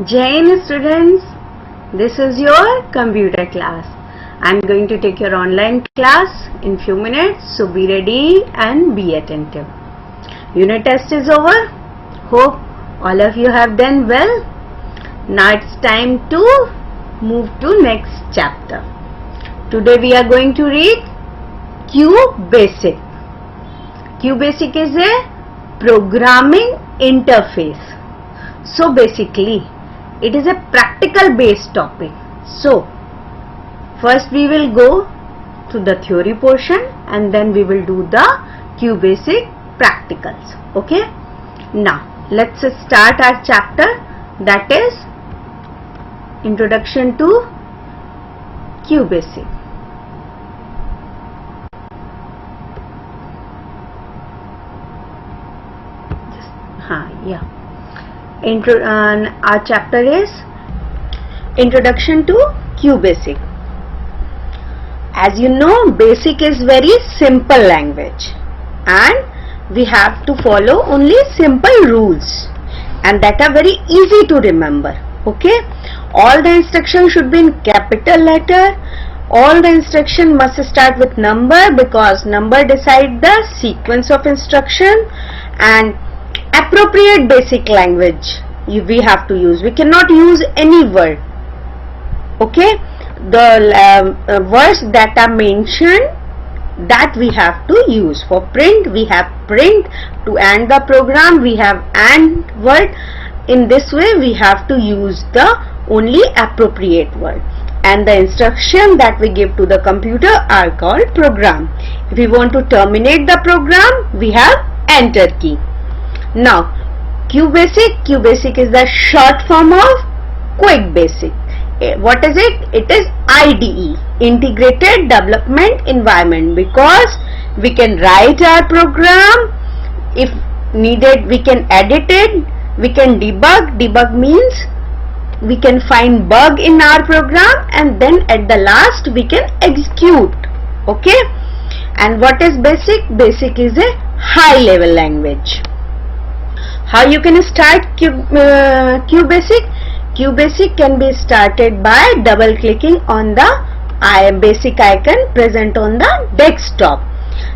Jain students, this is your computer class. I am going to take your online class in few minutes, so be ready and be attentive. Unit test is over. Hope all of you have done well. Now it's time to move to next chapter. Today we are going to read QBasic. QBasic is a programming interface. So basically it is a practical based topic. So first we will go to the theory portion and then we will do the QBasic practicals. Okay, now let's start our chapter, that is Introduction to QBasic. Our chapter is Introduction to QBasic. As you know, Basic is very simple language and we have to follow only simple rules and that are very easy to remember. Okay, all the instructions should be in capital letter. All the instruction must start with number because number decide the sequence of instruction, and appropriate basic language we have to use. We cannot use any word. Okay, the words that are mentioned, that we have to use. For print we have print, to end the program we have and word. In this way we have to use the only appropriate word, and the instruction that we give to the computer are called program. If we want to terminate the program, we have enter key. Now QBasic is the short form of Quick Basic. What is it? It is IDE, Integrated Development Environment, because we can write our program. If needed we can edit it, we can debug. Debug means we can find bug in our program and then at the last we can execute. Okay, and what is Basic? Basic is a high level language. How you can start QBasic? QBasic can be started by double clicking on the basic icon present on the desktop.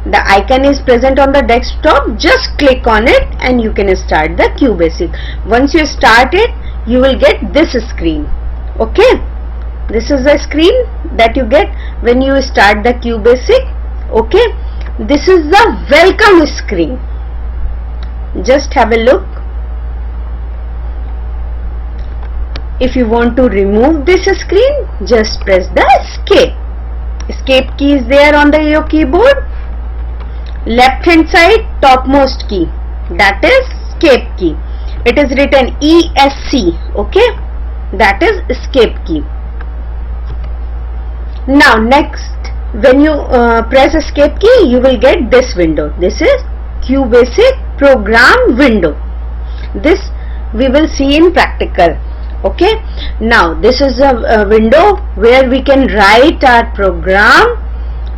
The icon is present on the desktop, just click on it and you can start the QBasic. Once you start it, you will get this screen. Okay, this is the screen that you get when you start the QBasic. Okay, this is the welcome screen. Just have a look. If you want to remove this screen, just press the escape. Escape key is there on your keyboard. Left hand side topmost key, that is escape key. It is written ESC. Okay, that is escape key. Now next, when you press escape key, you will get this window. This is QBasic program window. This we will see in practical. Okay, now this is a window where we can write our program,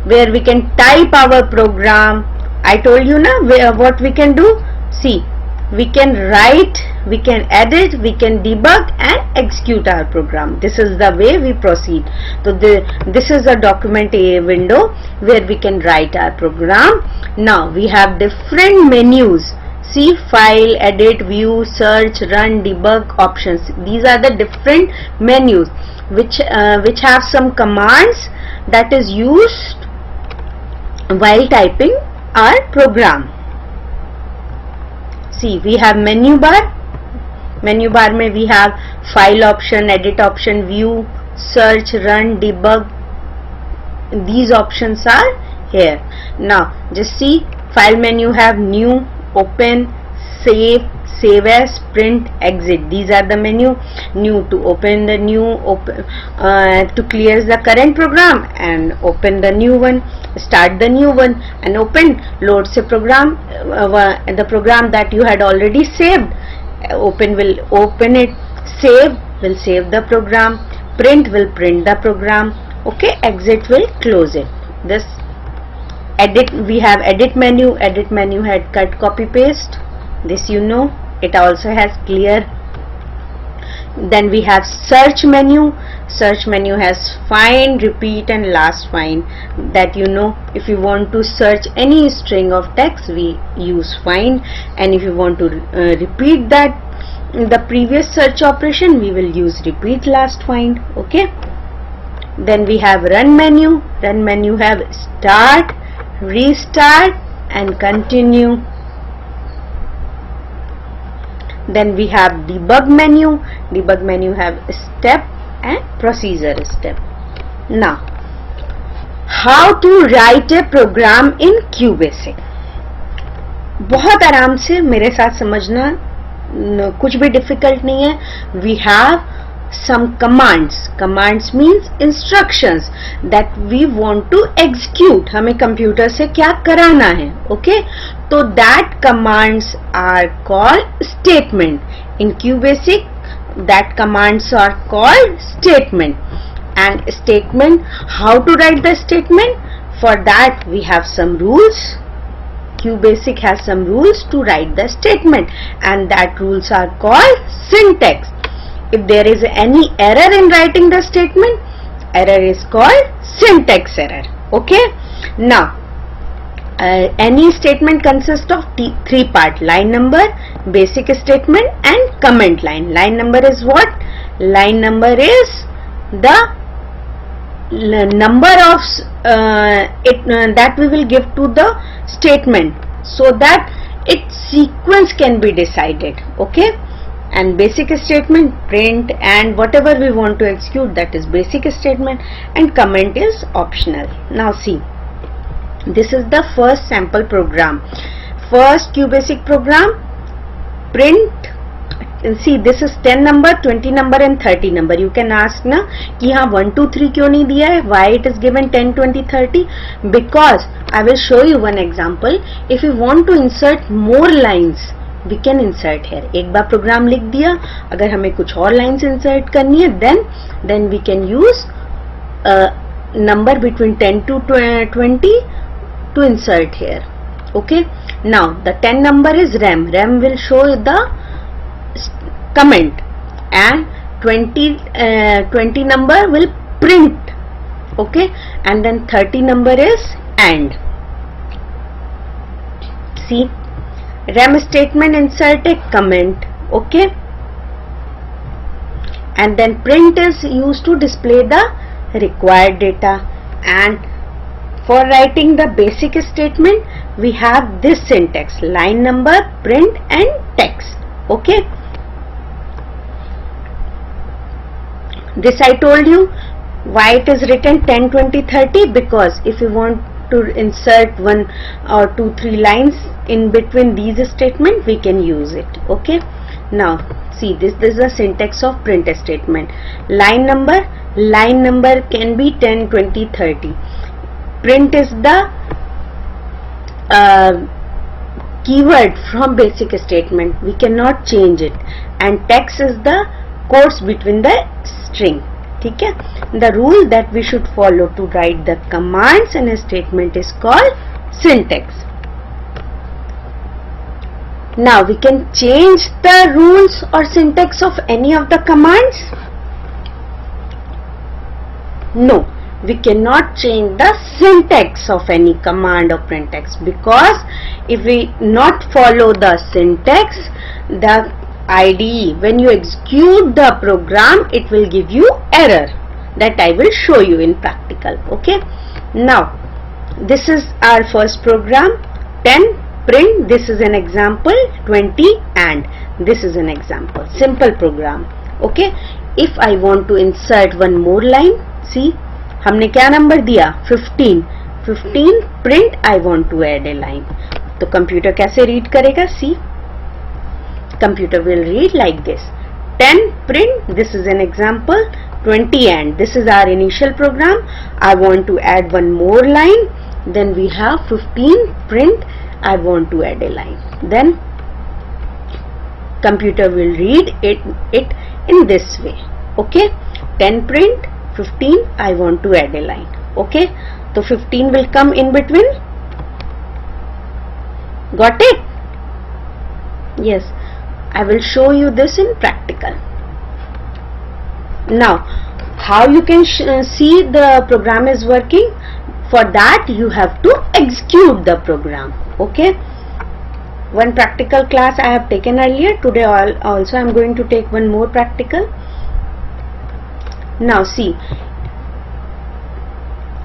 where we can type our program. I told you now what we can do. See, we can write, we can edit, we can debug and execute our program. This is the way we proceed. So this is a document window where we can write our program. Now we have different menus. See, file, edit, view, search, run, debug, options. These are the different menus which have some commands that is used while typing our program. See, we have menu bar. Menu bar mein we have file option, edit option, view, search, run, debug. These options are here. Now just see, file menu have new, open, save, save as, print, exit. These are the menu. New to open the new, to clear the current program and open the new one, start the new one, and open loads a program, the program that you had already saved. Open will open it, save will save the program, print will print the program. Okay, exit will close it. This edit, we have edit menu. Edit menu had cut, copy, paste. This you know. It also has clear. Then we have search menu. Search menu has find, repeat and last find, that you know, if you want to search any string of text we use find, and if you want to repeat that the previous search operation we will use repeat last find. Okay. Then we have run menu. Run menu have start, restart and continue. Then we have debug menu. Debug menu have step and procedure step. Now, how to write a program in QBasic? बहुत आराम से मेरे साथ समझना, कुछ भी difficult नहीं है. We have some commands. Commands means instructions that we want to execute. हमें कंप्यूटर से क्या कराना है. Okay? तो that commands are called statement. In QBasic, that commands are called statement. And statement, how to write the statement? For that we have some rules. QBasic has some rules to write the statement, and that rules are called syntax. If there is any error in writing the statement, error is called syntax error. Okay. Now, any statement consists of three parts: line number, basic statement and comment line. Line number is what? Line number is the number of that we will give to the statement so that its sequence can be decided. Okay. And basic statement, print and whatever we want to execute, that is basic statement, and comment is optional. Now see, this is the first sample program. First QBasic program, print. See, this is 10 number, 20 number and 30 number. You can ask na कि हाँ 1 2 3 क्यों नहीं दिया है? Why it is given 10 20 30? Because I will show you one example. If you want to insert more lines, we can insert here. एक बार programme लिख दिया, अगर हमें कुछ और लाइन्स इंसर्ट करनी है, then we can use number between 10 to 20 to insert here. Okay. Now the 10 number is rem. Rem will show the comment, and 20 number will print. Okay. And then 30 number is and. See, rem statement insert a comment. Okay. And then print is used to display the required data, and for writing the basic statement we have this syntax: line number, print and text. Okay. This I told you why it is written 10 20 30, because if you want to insert 1 or 2 3 lines in between these statements, we can use it. Okay. Now see, this is the syntax of print statement. Line number can be 10 20 30. Print is the keyword from basic statement, we cannot change it, and text is the quotes between the string. ठीक है. The rule that we should follow to write the commands in a statement is called syntax. Now we can change the rules or syntax of any of the commands. No, we cannot change the syntax of any command or print text, because if we not follow the syntax, the IDE, when you execute the program, it will give you error. That I will show you in practical. Okay. Now this is our first program. 10 print, this is an example. 20 and this is an example. Simple program. Okay. If I want to insert one more line, see, हमने क्या number दिया? 15. 15 print, I want to add a line. तो computer कैसे read करेगा? See, computer will read like this: 10 print, this is an example. 20 and this is our initial program. I want to add one more line. Then we have 15 print, I want to add a line. Then computer will read it in this way. Okay. 10 print, 15, I want to add a line. Okay. So 15 will come in between. Got it? Yes. I will show you this in practical. Now, how you can see the program is working? For that you have to execute the program. Okay, one practical class I have taken earlier. Today also I am going to take one more practical. Now see,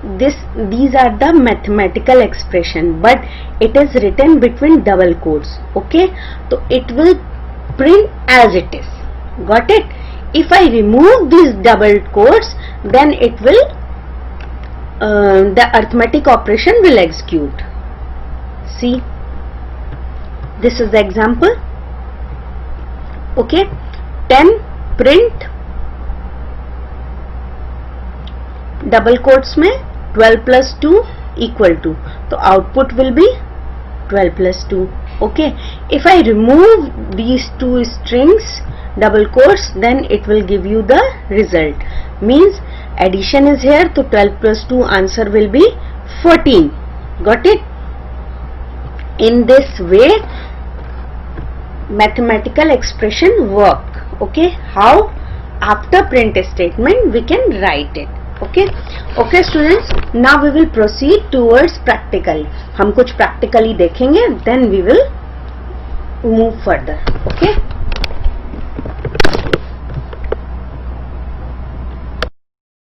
these are the mathematical expression, but it is written between double quotes. Okay, so it will print as it is. Got it? If I remove these double quotes, then it will the arithmetic operation will execute. See, this is the example. Okay, 10 print double quotes में 12 plus 2 equal to, so output will be 12 plus 2. Okay, if I remove these two strings double quotes, then it will give you the result. Means addition is here, so 12 plus 2 answer will be 14. Got it? In this way mathematical expression work. Okay, how? After print statement we can write it. Okay students, now we will proceed towards practical. हम कुछ practically देखेंगे, then we will move further. Okay,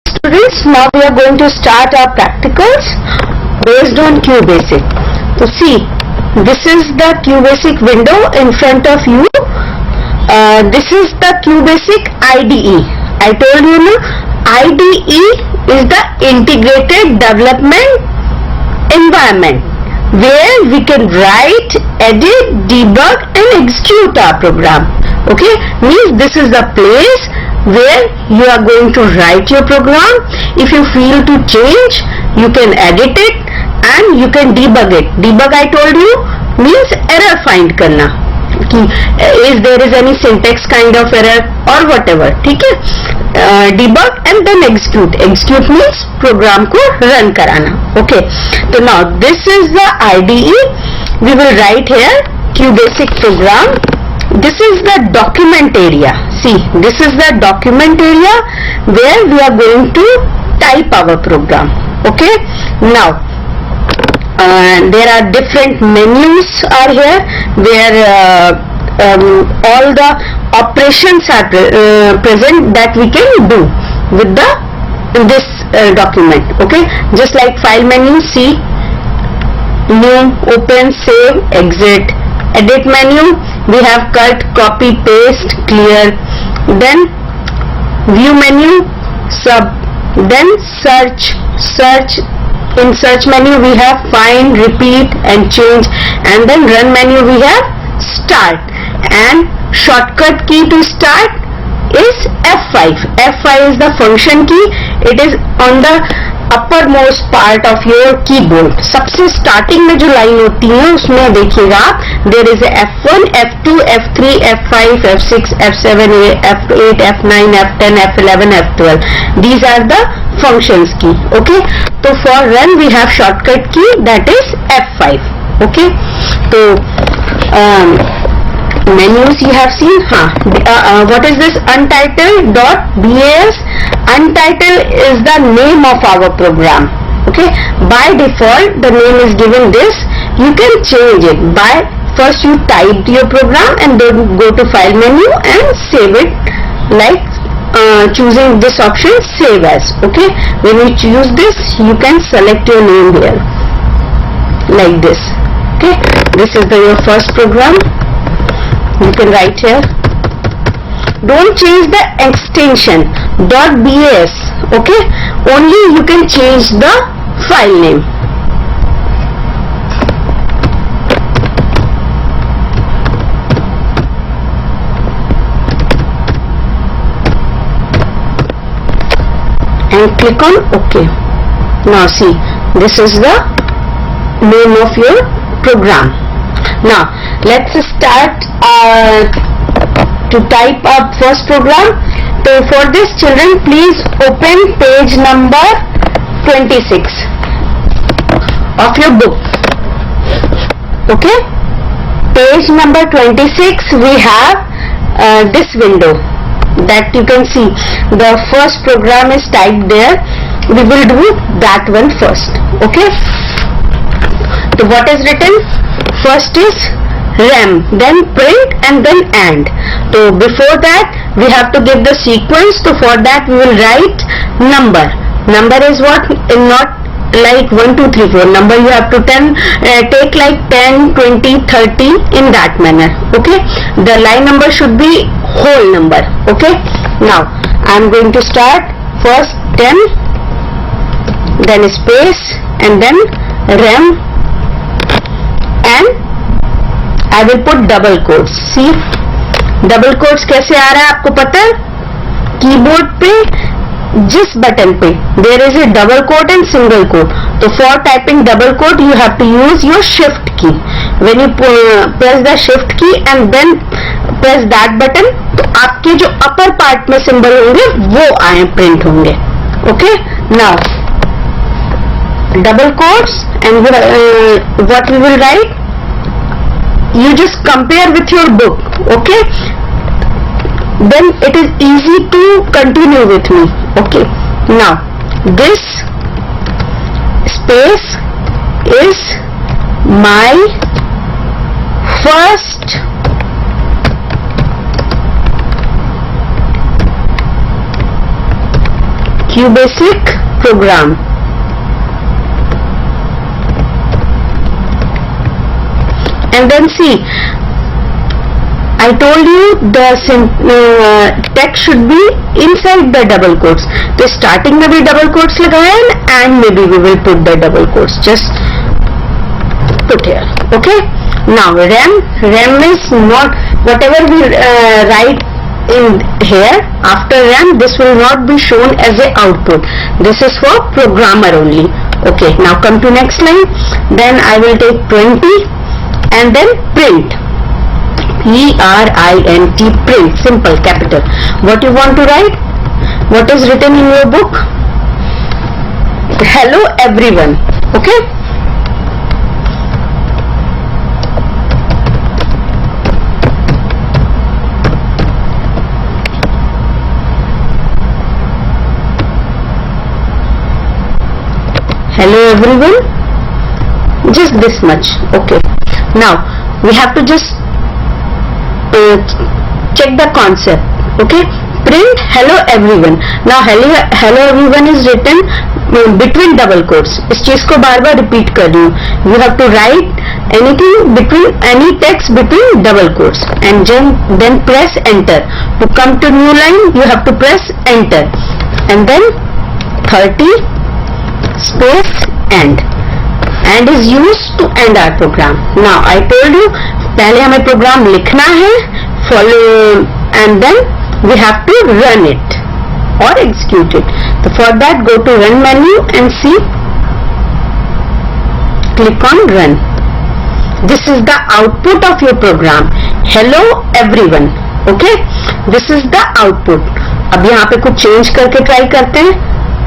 students, now we are going to start our practicals based on QBasic. So see, this is the QBasic window in front of you. This is the QBasic IDE. I told you no, IDE is the integrated development environment where we can write, edit, debug and execute our program. Okay, means this is the place where you are going to write your program. If you feel to change, you can edit it and you can debug it. Debug I told you means error find करना, कि is there is any syntax kind of error or whatever. ठीक है, debug and then execute. Execute means program को run कराना. Okay, so now this is the IDE. We will write here QBasic program. This is the document area. See, this is the document area where we are going to type our program. Okay, now there are different menus are here where all the operations are present that we can do with this document. Okay, just like file menu, see, new, open, save, exit. Edit menu, we have cut, copy, paste, clear. Then view menu, sub. Then search. In search menu we have find, repeat and change. And then run menu we have start. And shortcut key to start is F5. F5 is the function key. It is on the uppermost part of your keyboard. सबसे starting में जो line होती है उसमें देखिएगा आप, there is a F1, F2, F3, F5, F6, F7, F8, F9, F10, F11, F12. These are the functions key. Okay, so for run we have shortcut key that is F5. Okay, so menus you have seen. What is this untitled.bas? Untitled is the name of our program. Okay, by default the name is given this. You can change it by first you type your program and then go to file menu and save it, like choosing this option save as. Okay, when you choose this you can select your name here like this. Okay, this is your first program. You can write here. Don't change the extension .bas. Okay, only you can change the file name. And click on OK. Now see, this is the name of your program. Now let's start to type up first program. So for this, children, please open page number 26 of your book. Okay, page number 26 we have this window. that you can see the first program is typed there. We will do that one first. Okay, so what is written? First is rem, then print, and then and. So before that we have to give the sequence. So for that we will write number. Number is what? Not like 1 2 3 4. Number you have to take like 10 20 30 in that manner. Okay, the line number should be whole number. Okay, now I am going to start first 10, then space, and then rem, and I will put double quotes. See, double quotes कैसे आ रहा है आपको पता है? Keyboard पे जिस button पे there is a double quote and single quote. तो for typing double quote you have to use your shift key. When you press the shift key and then press that button, तो आपके जो upper part में symbol होंगे वो आए print होंगे. Okay, now double quotes, and what we will write? You just compare with your book. Okay, then it is easy to continue with me. Okay, now this space is my first QBasic program. And then see, I told you the text should be inside the double quotes. तो starting में भी double quotes लगाए and maybe we will put the double quotes. Just put here. Okay. Now rem is not whatever we write in here after rem. This will not be shown as a output. This is for programmer only. Okay. Now come to next line. Then I will take 20 and then print. PRINT, print, simple, capital. What you want to write? What is written in your book? Hello everyone. Okay. Hello everyone. Just this much. Okay. Now we have to just check the concept. Okay, print hello everyone. Now hello everyone is written between double quotes. इस चीज को बार बार repeat कर रही हूँ. You have to write anything between any text between double quotes and then press enter. To come to new line you have to press enter and then 30 space end. And is used to end our program. Now I told you पहले हमें programme लिखना है, follow, and then we have to run it or execute it. So for that go to run menu and see, click on run. This is the output of your program. Hello everyone. Okay, this is the output. अब यहाँ पे कुछ change करके try करते हैं.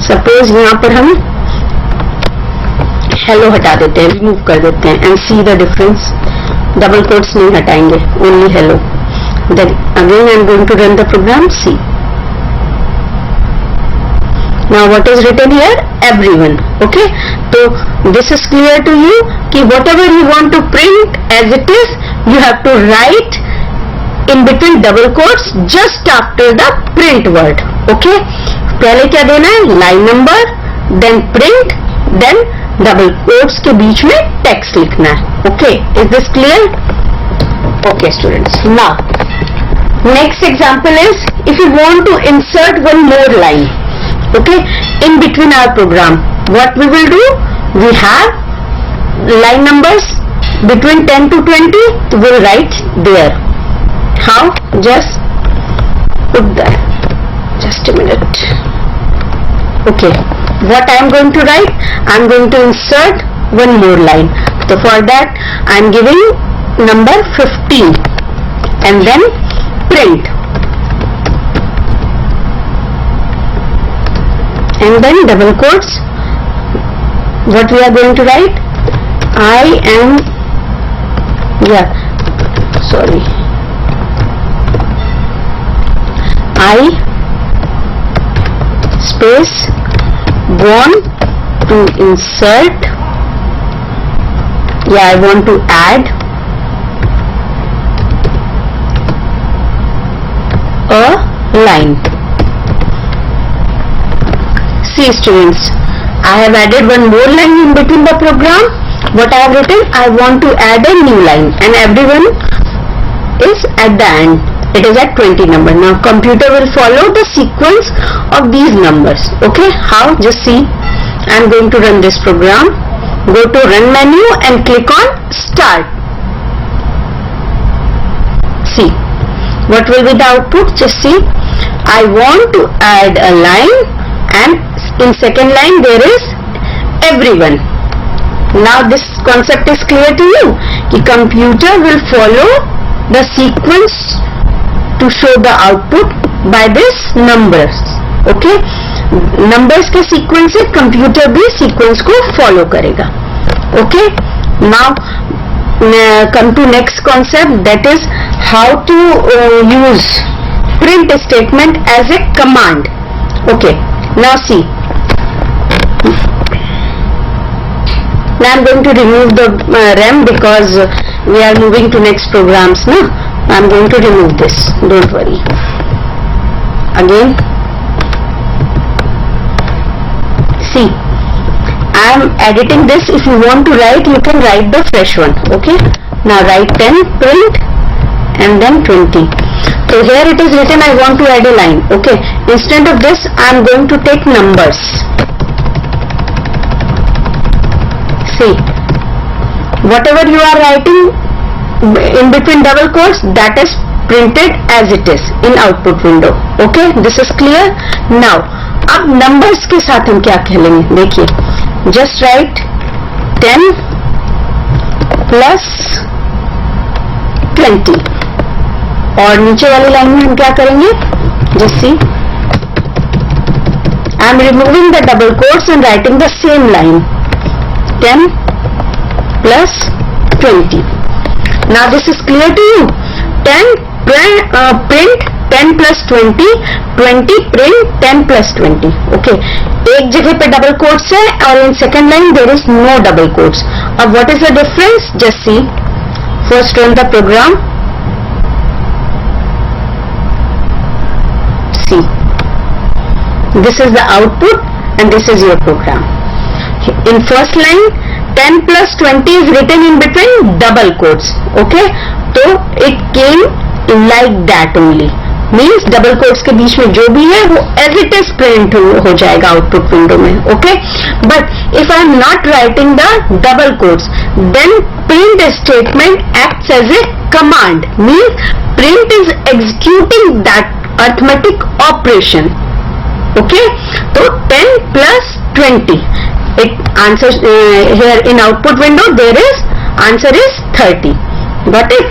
Suppose यहाँ पर हम हेलो हटा देते हैं, रिमूव कर देते हैं and see the difference. Double quotes नहीं हटाएंगे, only hello. Then again I am going to run the program. See, now what is written here? Everyone. Okay, so this is clear to you कि whatever you want to print as it is, you have to write in between double quotes just after the print word. Okay, पहले क्या देना है? Line number, then print, then double quotes के बीच में text लिखना है. Okay, is this clear? Okay students, now next example is if you want to insert one more line, okay, in between our program, what we will do? We have line numbers between 10 to 20, we'll write there. How? Just put that. Just a minute. Okay, what I am going to write? I am going to insert one more line. So for that I am giving number 15 and then print and then double quotes. What we are going to write? I am, I space want to insert, I want to add a line. See students, I have added one more line in between the program. What I have written, I want to add a new line, and everyone is at the end. It is at 20 number. Now computer will follow the sequence of these numbers. Okay, how? Just see. I am going to run this program. Go to run menu and click on start. See, what will be the output? Just see. I want to add a line, and in second line there is everyone. Now this concept is clear to you. The computer will follow the sequence to show the output by this numbers. Okay, numbers के sequence से computer भी sequence को follow करेगा. Okay, now come to next concept, that is how to use print statement as a command. Okay, now see. Now I am going to remove the RAM because we are moving to next programs. No, I am going to remove this. Don't worry. Again, see, I am editing this. If you want to write, you can write the fresh one. Okay. Now write 10 print and then 20. So here it is written I want to add a line. Okay. Instead of this, I am going to take numbers. See, whatever you are writing in between double quotes, that is printed as it is in output window. Okay, this is clear. Now अब numbers के साथ हम क्या खेलेंगे? देखिए, just write 10 plus 20 और नीचे वाली लाइन में हम क्या करेंगे? Just see, I am removing the double quotes and writing the same line. 10 plus 20. Now this is clear to you. 10 print 10 plus 20, 20 print 10 plus 20. Okay. एक जगह पे डबल कोट्स है और in second line there is no double quotes. अब what is the difference? Just see. First run the program. See. This is the output and this is your program. In first line 10 plus 20 is written in between double quotes. Okay, so it came like that only, means double quotes के बीच में जो भी है वो as it is print हो जाएगा output window में. Okay, but if I am not writing the double quotes, then print statement acts as a command, means print is executing that arithmetic operation. Okay, so 10 plus 20. It answers here in output window there is answer is 30. Got it?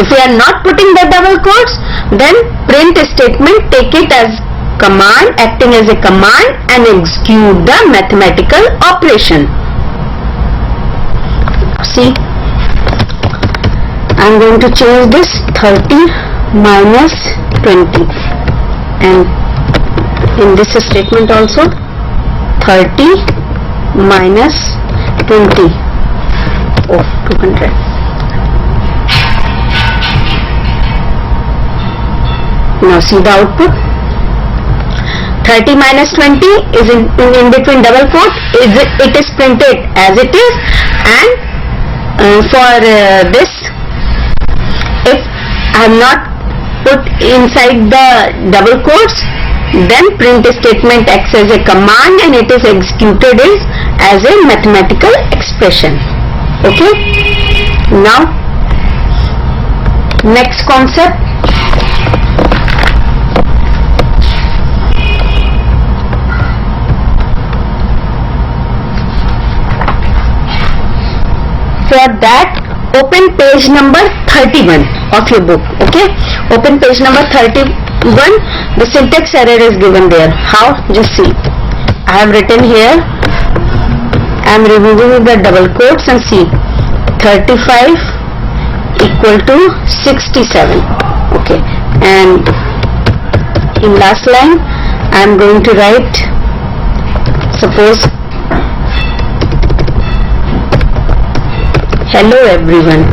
If we are not putting the double quotes, then print statement take it as command, acting as a command and execute the mathematical operation. See, I am going to change this 30 minus 20 and in this statement also 30 minus 20 of 200. Now see the output. 30 minus 20 is in between double quote. It is printed as it is, and for this, if I have not put inside the double quotes, then print statement acts as a command and it is executed as a mathematical expression. Okay. Now next concept. For that, open page number 31 of your book. Okay, open page number 31. The syntax error is given there. How? Just see. I have written here. I am removing the double quotes and see. 35 equal to 67. Okay, and in last line I am going to write, suppose, hello everyone.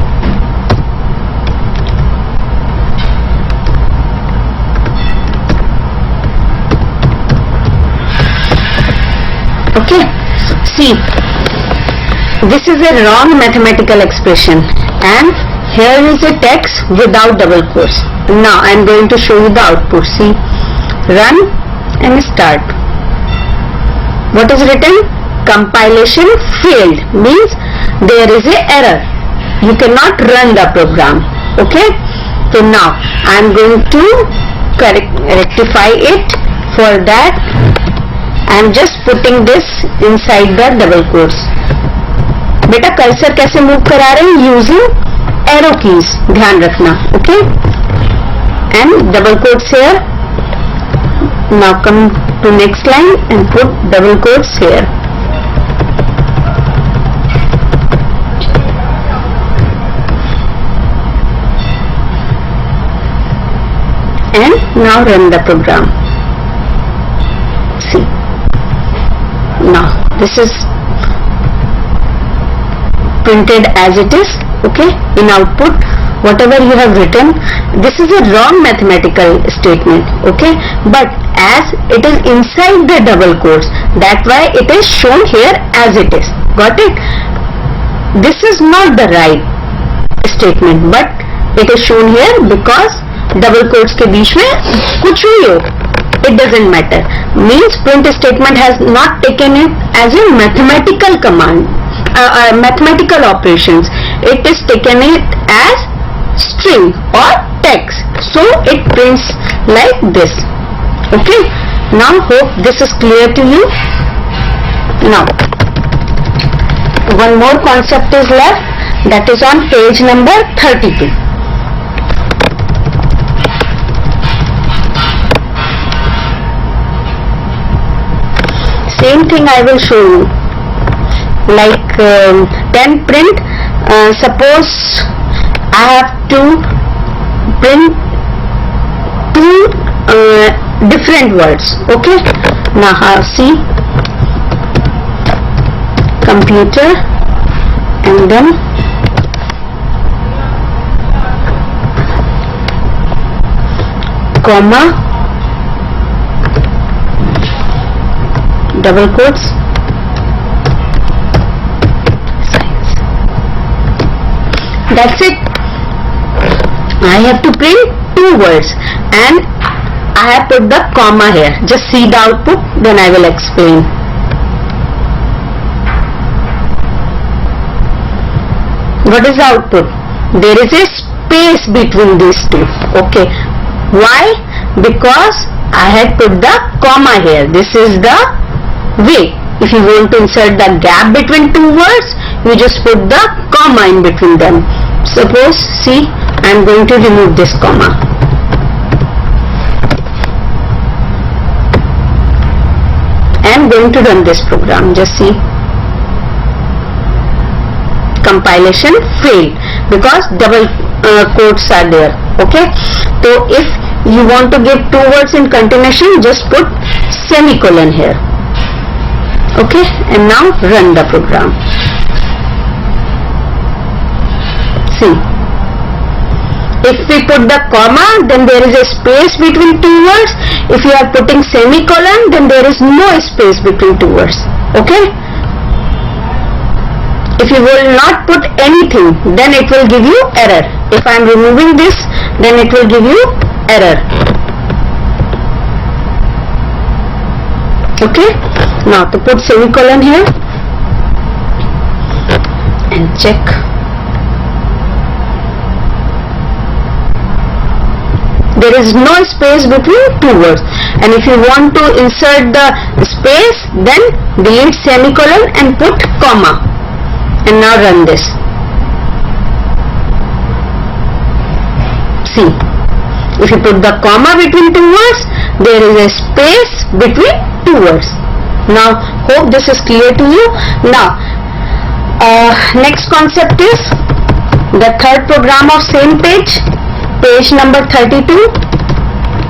Okay, see, this is a wrong mathematical expression and here is a text without double quotes. Now I am going to show you the output. See, run and start. What is written? Compilation failed, means there is a error. You cannot run the program. Okay, so now I am going to rectify it. For that I am just putting this inside the double quotes. बेटा cursor कैसे move करा रहे हैं? Using arrow keys, ध्यान रखना. Okay, and double quotes here. Now come to next line and put double quotes here. And now run the program. See, now this is printed as it is. Okay, in output whatever you have written, this is a wrong mathematical statement. Okay, but as it is inside the double quotes, that's why it is shown here as it is. Got it? This is not the right statement, but it is shown here because double quotes के बीच में कुछ भी हो, it doesn't matter. Means print statement has not taken it as a mathematical command, mathematical operations. It is taken it as string or text, so it prints like this. Okay, now hope this is clear to you. Now one more concept is left, that is on page number 32. Same thing I will show you, like then print, suppose I have to print two different words. Okay, now see, computer and then comma, double quotes, science. That's it. I have to print two words and I have put the comma here. Just see the output, then I will explain. What is the output? There is a space between these two. Okay, why? Because I had put the comma here. This is the way. If you want to insert the gap between two words, you just put the comma in between them. Suppose, see, I am going to remove this comma. I am going to run this program. Just see, compilation failed because double quotes are there. Okay, so if you want to give two words in continuation, just put semicolon here. Okay, and now run the program. See, if we put the comma, then there is a space between two words. If you are putting semicolon, then there is no space between two words. Okay, if you will not put anything, then it will give you error. If I am removing this, then it will give you error. Okay, now to put semicolon here and check. There is no space between two words, and if you want to insert the space, then delete semicolon and put comma, and now run this. See, if you put the comma between two words, there is a space between two words. Now hope this is clear to you. Now next concept is the third program of same page, page number 32.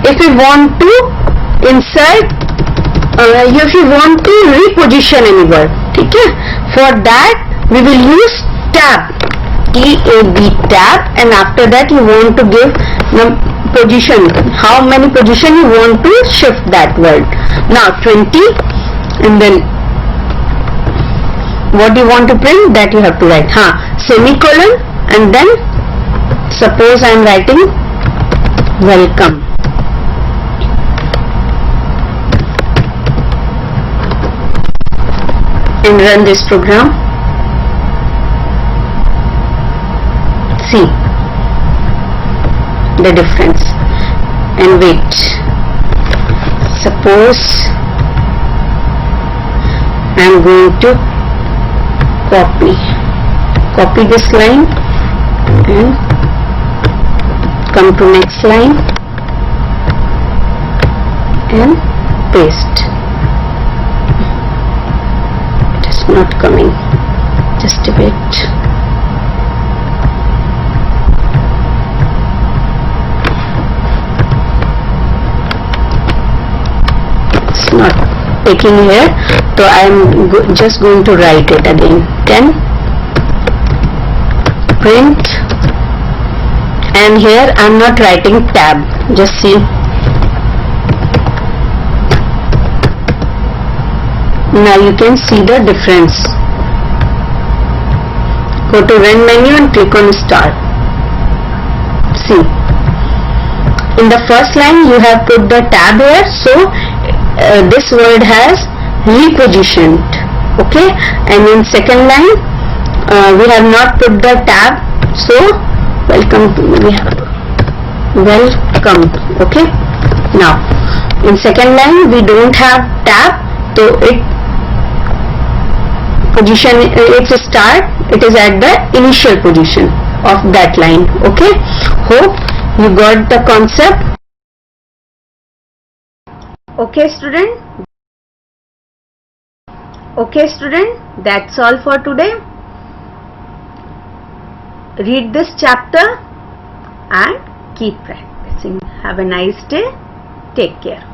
if we want to insert, if you want to reposition any word, ठीक है, for that we will use tab, TAB, tab, and after that you want to give the position, how many position you want to shift that word. Now 20, and then what you want to print, that you have to write, semicolon, and then suppose I am writing welcome. And run this program. See the difference. And wait. Suppose I am going to copy this line and come to next line and paste. Not coming, just a bit. It's not taking here, so I am just going to write it again. 10, print, and here I am not writing tab, just see. Now you can see the difference. Go to run menu and click on start. See, in the first line you have put the tab here, so this word has repositioned, okay, and in second line we have not put the tab, so welcome, we have welcome, okay. Now in second line we don't have tab, so it position, it's a start, it is at the initial position of that line, okay. Hope you got the concept. Okay student, that's all for today. Read this chapter and keep practicing. Have a nice day. Take care.